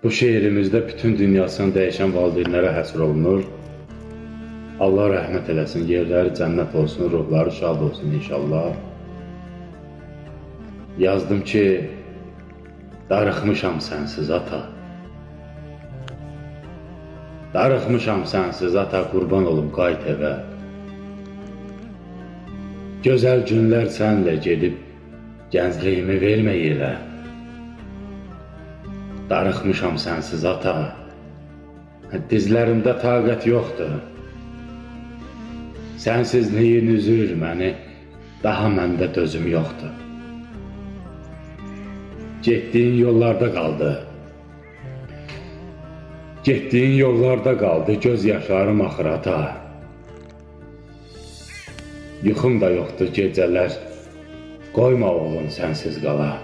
Bu şeirimizdə bütün dünyasını dəyişən valideynlərə həsr olunur. Allah rəhmət eləsin, yerləri cənnət olsun, ruhları şad olsun inşallah. Yazdım ki, darıxmışam sənsiz ata. Darıxmışam sənsiz ata, qurban olum qayıt evə. Gözəl günlər sənlə gedib, gəncliyimi vermə yerə. Darıxmışam sənsiz ata, dizlərimdə taqət yoxdur. Sənsizliyin üzür məni, daha məndə dözüm yoxdur. Getdiyin yollarda qaldı. Getdiyin yollarda qaldı, göz yaşlarım axır ata. Yuxum da yoxdur gecələr, qoyma oğlum sənsiz qala.